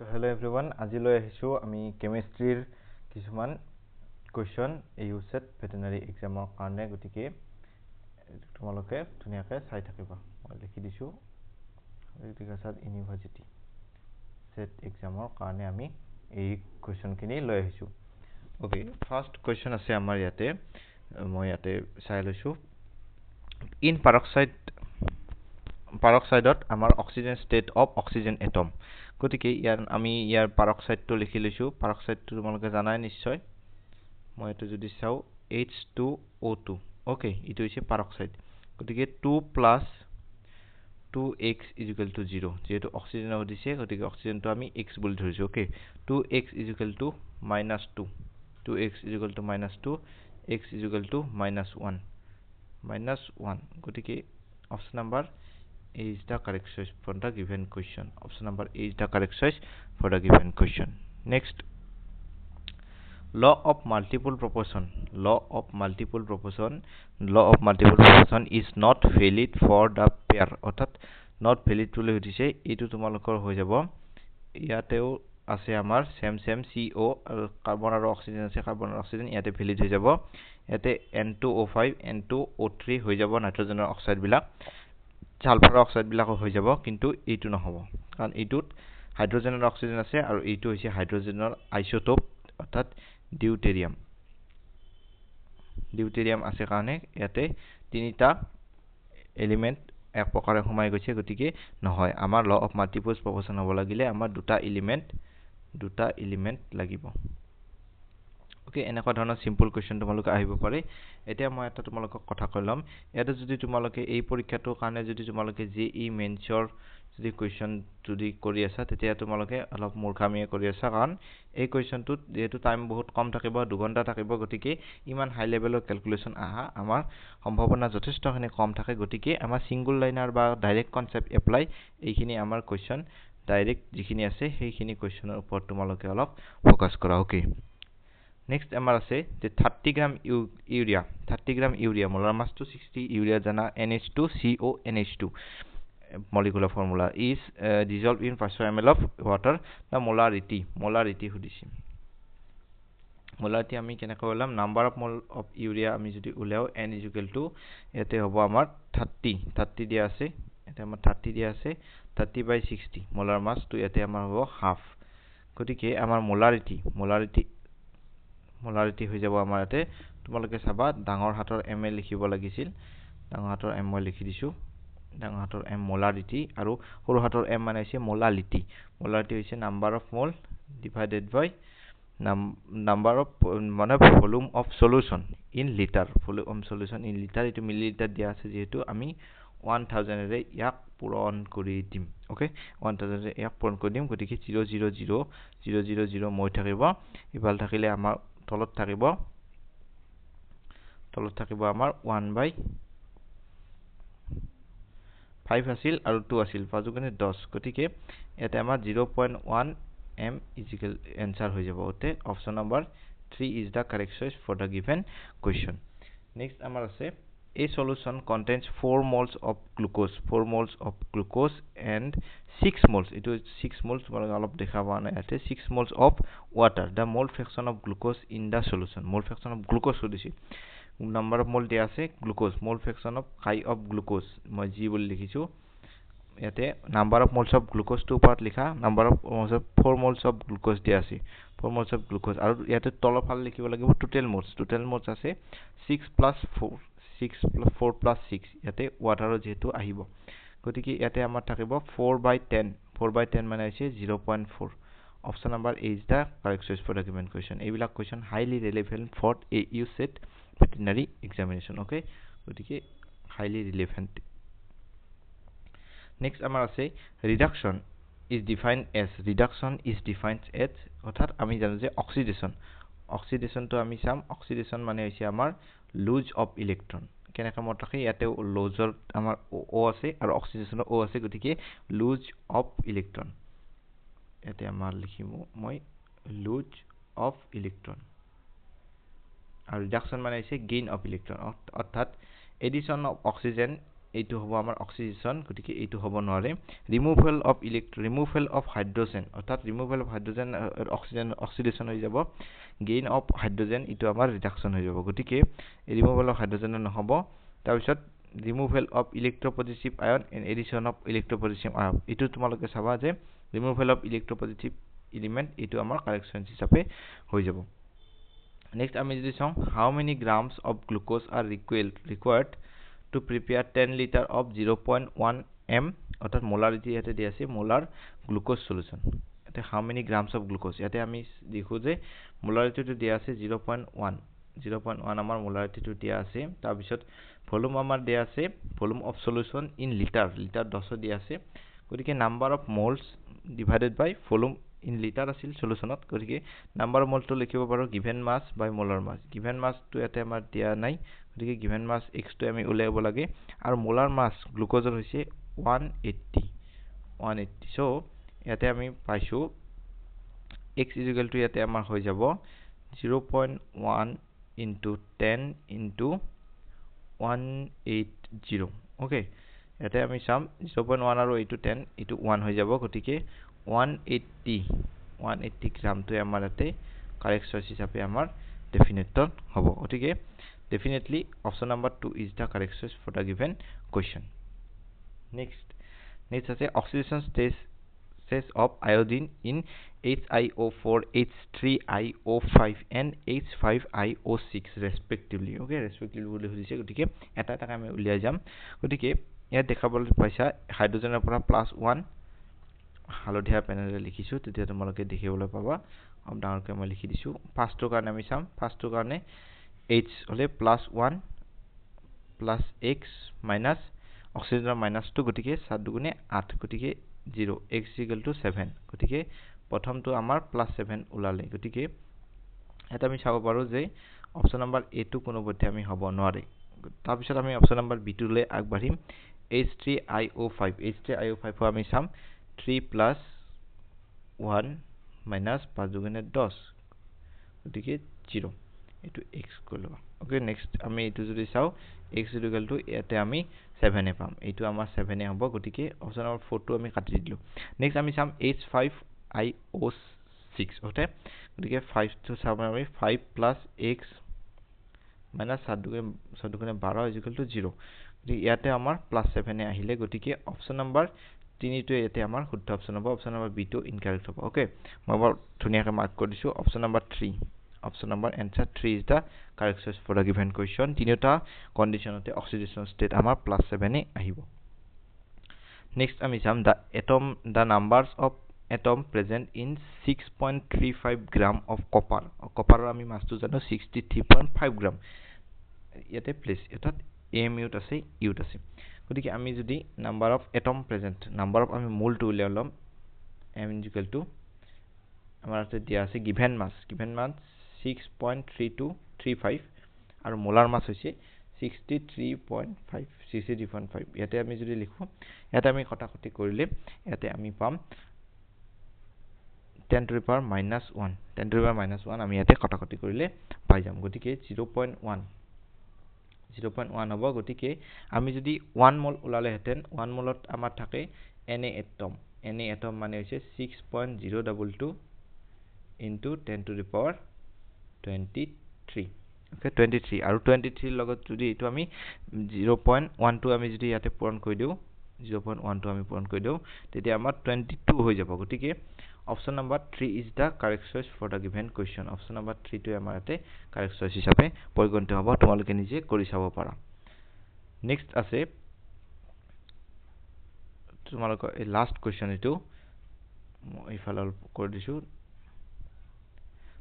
So hello everyone, আজিলৈ আহিছো আমি কেমিষ্ট্ৰিৰ কিছুমান কোৱেশ্চন এই ইউসেট ভেটেনাৰী এক্সামৰ কাৰণে গতিকে তোমালোকে ধুনীয়াকৈ চাই থাকিবা মই লিখি দিছো এগ্ৰিকালচাৰ ইউনিভাৰ্চিটি সেট এক্সামৰ কাৰণে আমি এই কোৱেশ্চনখিনি লৈ আহিছো ওকে ফাৰ্স্ট কোৱেশ্চন আছে আমাৰ ইয়াতে মই ইয়াতে চাই লৈছো ইন পাৰক্সাইডত আমাৰ oxygen state of oxygen atom গতিকে আমি ইয়াৰ পাৰক্সাইডটো লিখি লৈছো পাৰক্সাইডটো তোমালোকে জানাই নিশ্চয় মই এটো যদি চাও H2O2 ওকে ইটো হৈছে পাৰক্সাইড গতিকে 2 + 2x = 0 যেহেতু অক্সিজেন দিছে গতিকে অক্সিজেনটো আমি x বুলি ধৰিছো ওকে 2x = -2 2x = -2 x = -1 গতিকে option number A is the correct choice for the given question. Option number A is the correct choice for the given question. Next, law of multiple proportion. Law of multiple proportion is not valid for the pair. অর্থাৎ not valid বুলি হৈছে এইটো তোমালোকৰ হৈ যাব ইয়াতেও আছে আমাৰ সেম CO আৰু কাৰ্বন আৰু অক্সিজেন আছে কাৰ্বন আৰু অক্সিজেন ইয়াতে ভ্যালিড হৈ যাব ইয়াতে N2O5 N2O3 হৈ যাব নাইট্ৰজেনৰ অক্সাইড বিলাক সালফাৰ অক্সাইড বিলাক হৈ যাব কিন্তু এইটো নহব কাৰণ এইটোত হাইড্ৰোজেন আৰু অক্সিজেন আছে আৰু এইটো হৈছে হাইড্ৰোজেনৰ আইসোটোপ অৰ্থাৎ ডিউটেৰিয়াম আছে কাৰণে ইয়াতে তিনিটা এলিমেন্ট এক প্ৰকাৰে সোমাই গৈছে গতিকে নহয় আমাৰ ল অফ মাল্টিপল প্ৰপোৰ্শন হ'ব লাগিলে আমাৰ দুটা এলিমেন্ট লাগিব ওকে এনেকুৱা ধৰণৰ সিম্পল কোৱেশ্চন তোমালোকে আহিব পাৰে এতিয়া মই এটা তোমালোকক কথা কইলাম ইয়াতে যদি তোমালোকে এই পৰীক্ষাটোৰ কাৰণে যদি তোমালোকে জেই মেইনছৰ যদি কোৱেশ্চন যদি কৰি আছা তেতিয়া তোমালোকে অলপ মূৰ্খামিয়ে কৰি আছা কাৰণ এই কোৱেশ্চনটোত যেহেতু টাইম বহুত কম থাকিব 2 ঘণ্টা থাকিব গতিকে ইমান হাই লেভেলৰ ক্যালকুলেশন আহা আমাৰ সম্ভাৱনা যথেষ্টখিনি কম থাকে গতিকে আমাৰ সিঙ্গল লাইনাৰ বা ডাইৰেক্ট কনসেপ্ট এপ্লাই এইখিনি আমাৰ কোৱেশ্চন ডাইৰেক্ট যিখিনি আছে সেইখিনি কোৱেশ্চনৰ ওপৰত তোমালোকে অলপ ফোকাস কৰা ওকে Next আমাৰ আছে যে 30 গ্ৰাম ইউৰিয়া মোলাৰ মাছ to 60 ইউৰিয়া জানা NH2CONH2 molecular formula is dissolved in 500 ml of water the molarity সুধিছে molarity আমি কেনে কইলাম number of mole of urea আমি যদি উলাও n = এতে হ'ব আমাৰ 30 দিয়া আছে এতে আমাৰ 30 দিয়া আছে 30/60 মোলাৰ মাছ to এতে আমাৰ হ'ব হাফ গতিকে আমাৰ মোলাৰিটি হৈ যাব আমাৰ ইয়াতে তোমালোকে চাবা ডাঙৰ হাতৰ m লিখিব লাগিছিল ডাঙৰ হাতৰ m মই লিখি দিছো ডাঙৰ হাতৰ m মোলাৰিটি আৰু সৰু হাতৰ m মানে হৈছে মোলালিটি হৈছে number of mole divided by number of মানে volume of solution in litre এটো মিলিলিটার দিয়া আছে যেহেতু আমি 1000 এৰে ইয়াক পূৰণ কৰি দিম ওকে 1000 এৰে ইয়াক পূৰণ কৰি দিম গতিকে 000 মই থাকিব ইফাল থাকিলে আমাৰ তলত থাকিব আমাৰ 1/5 আছিল আৰু 2 আছিল 5 গুণে 10 গতিকে এতে আমাৰ 0.1 m ইকুয়াল आंसर হৈ যাব ওতে option number 3 is the correct choice for the given question next আমাৰ আছে a solution contains 4 moles of glucose and 6 moles it is 6 moles মানে অলপ দেখাবা না এতে 6 moles of water the mole fraction of glucose in the solution mole fraction of glucose দিছি number of mole দিয়া আছে glucose mole fraction of high of glucose মই G বুলি লিখিছো এতে number of moles of glucose to part লিখা number of 4 moles of glucose দিয়া আছে 4 moles of glucose আৰু ইয়াতে তলফাল লিখিব লাগিব total moles আছে 6 + 4 + 6 ইয়াতে ওয়াটাৰ যেহেতু আহিব গতিকে ইয়াতে আমাৰ থাকিব 4/10 মানে আছে 0.4 option number A is the correct choice for the given question এইবিলাক question highly relevant for a USET veterinary examination okay গতিকে highly relevant next আমাৰ আছে reduction is defined as অৰ্থাৎ আমি জানো যে অক্সিডেশন তো আমি চাম অক্সিডেশন মানে হৈছে আমাৰ লুজ অফ ইলেক্ট্ৰন কেনে কামত থাকে ইয়াতে লুজৰ আমাৰ O আছে আৰু অক্সিডেশনৰ O আছে গতিকে লুজ অফ ইলেক্ট্ৰন ইয়াতে আমাৰ লিখিম মই লুজ অফ ইলেক্ট্ৰন আৰু ৰিডাকশন মানে হৈছে গেইন অফ ইলেক্ট্ৰন অৰ্থাৎ এডিশন অফ অক্সিজেন এইটো হ'ব আমাৰ অক্সিডেশন গতিকে এইটো হ'ব নোৱাৰে ৰিমুভেল অফ হাইড্ৰোজেন অৰ্থাৎ ৰিমুভেল অফ হাইড্ৰোজেন অক্সিডেশন হৈ যাব গেইন অফ হাইড্ৰোজেন এইটো আমাৰ ৰিডাকশন হৈ যাব গতিকে ৰিমুভেল অফ হাইড্ৰোজেন নহব তাৰ পিছত removal of electropositive ion and addition of electropositive ion এইটো তোমালোকে চাবা যে ৰিমুভেল অফ ইলেক্ট্ৰোপজিটিভ এলিমেন্ট এইটো আমাৰ কাৰেকশন হিচাপে হৈ যাব নেক্সট আমি যদি চাওঁ how many grams of glucose are required to prepare 10 liter of 0.1 m অর্থাৎ মোলারিটি ইয়াতে দিয়া আছে মোলার গ্লুকোজ সলিউশন এতে how many grams of glucose ইয়াতে আমি দেখো যে মোলারিটিটো দিয়া আছে 0.1 আমাৰ মোলাৰিটিটো দিয়া আছে তাৰ পিছত ভলিউম আমাৰ দিয়া আছে volume of solution in litre 10 দিয়া আছে গতিকে number of moles divided by volume in litre আছিল সলিউশনত গতিকে নাম্বাৰ অফ মোলটো লিখিব পাৰো given mass by molar mass given মাসটো ইয়াতে আমাৰ দিয়া নাই গতিকে গিভেন মাস x টো আমি উলিয়াব লাগে আৰু মোলাৰ মাস গ্লুকোজৰ হৈছে 180 সো ইয়াতে আমি পাইছো x ইয়াতে আমাৰ হৈ যাব 0.1 into 10 into 180 ওকে ইয়াতে আমি চাম 0.1 আৰু এইটো 10 এইটো 1 হৈ যাব গতিকে 180 গ্ৰামটো আমাৰ ইয়াতে কাৰেক্ট চইচ হিচাপে আমাৰ ডেফিনেটৰ হ'ব গতিকে definitely option number 2 is the correct choice for the given question next is oxidation stages of iodine in HiO4 H3IO5 and H5IO6 respectively okay respectively বুলি হৈছে গতিকে এটা এটা আমি উলিয়াই যাম গতিকে ইয়াত দেখাবলৈ পাইছা হাইড্ৰোজেনৰ পৰা +1 হালধীয়া পেনেৰে লিখিছো তেতিয়া তোমালোকে দেখিবলৈ পাবা ডাঙৰকৈ মই লিখি দিছো ফাৰ্ষ্টৰ কাৰণে আমি চাম ফাৰ্ষ্টৰ কাৰণে H হলে +1 plus x minus oxygen minus 2 গতিকে 7 দুগুণে 8 গতিকে 0 x = 7 গতিকে প্ৰথমটো আমাৰ +7 ওলালে গতিকে এটা আমি চাব পাৰো যে অপচন নম্বৰ A টো কোনো পথে আমি হ'ব নোৱাৰে তাৰ পিছত আমি অপচন নম্বৰ B টো লৈ আগবাঢ়িম H3IO5 আমি চাম 3 + 1 minus 5 দুগুণে 10 গতিকে 0 এটো x কলো ওকে নেক্সট আমি এটো যদি চাও x = ইয়াতে আমি 7 এ পাম এটো আমাৰ 7 এ হ'ব গতিকে অপচন নম্বৰ 4 টো আমি কাটি দিলো নেক্সট আমি চাম H5IO6 ওকে গতিকে 5 টো চাম আমি 5 + x minus 7 দুগুণে 12 = 0 গতিকে ইয়াতে আমাৰ +7 এ আহিলে গতিকে অপচন নম্বৰ 3 টো ইয়াতে আমাৰ শুদ্ধ অপচন হ'ব অপচন নম্বৰ B টো ইনকাৰেক্ট হ'ব ওকে মই বৰ ধুনিয়াকৈ মাৰ্ক কৰি দিছো option number 3 option number answer 3 is the correct choice for the given question তিনিটা কন্ডিশনতে অক্সিডেশন স্টেট আমাৰ +7 এ আহিব next আমি চাম the numbers of atom present in 6.35 gram of copper copper আমি মাসটো জানো 63.5 gram ইয়াতে প্লেস এটাত mu আছে u আছে গতিকে আমি যদি number of atom present number of আমি মোল টো উলিয়াই লম m = আমাৰ আছে দিয়া আছে given mass 6.3235 আৰু মোলাৰ মাস হৈছে 63.5 ইয়াতে আমি যদি লিখো ইয়াতে আমি কটাকটি কৰিলে ইয়াতে আমি পাম 10 to the power -1 আমি ইয়াতে কটাকটি কৰিলে পাই যাম গতিকে 0.1 হ'ব গতিকে আমি যদি 1 মোল উলালে হেতেন 1 মোলত আমাৰ থাকে Na atom মানে হৈছে 6.022 into 10 to the power 23 okay 23 আৰু 23 লগত যদি এটো আমি 0.12 আমি যদি ইয়াতে পূৰণ কৰি দিও 0.12 আমি পূৰণ কৰি দিও তেতিয়া আমাৰ 22 হৈ যাব গতিকে option number 3 is the correct choice for the given question option number 3 টো আমাৰ ইয়াতে কাৰেক্ট চইচ হিচাপে পৰিগণিত হ'ব তোমালোকে নিজে কৰি চাব পাৰা নেক্সট আছে তোমালোকৰ এই লাষ্ট কোৱেশ্চন এটো মই ইফালে কৰি দিছো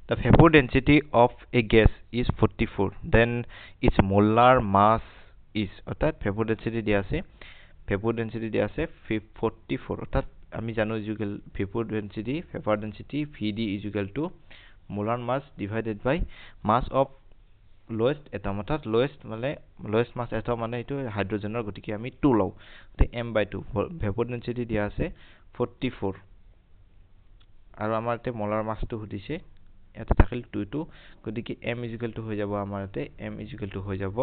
The vapor density of a gas is 44 then its molar mass is অর্থাৎ vapor density দিয়া আছে 44 অর্থাৎ আমি জানো vapor density Vd = molar mass divided by mass of lowest atom অর্থাৎ lowest mass atom মানে এটো হাইড্ৰোজেনৰ গতিকে আমি 2 লও তে m/2 vapor density দিয়া আছে 44 আৰু আমাৰ তে molar mass টো হদিছে এটা থাকিল 2 গতিকে m = হৈ যাব আমাৰ ইয়াতে m = হৈ যাব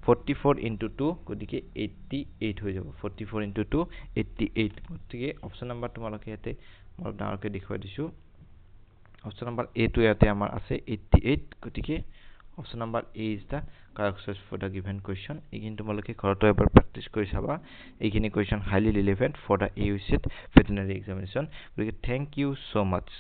44 into 2 গতিকে 88 হৈ যাব 44 into 2 88 গতিকে অপচন নাম্বাৰ তোমালোকে ইয়াতে মই ডাঙৰকে দেখুৱাই দিছো অপচন নাম্বাৰ A টো ইয়াতে আমাৰ আছে 88 গতিকে option number A is the correct choice for the given question এইখিনি তোমালোকে ঘৰতো এবাৰ প্ৰেক্টিস কৰি চাবা এইখিনি question highly relevant for the AUCET veterinary examination গতিকে thank you so much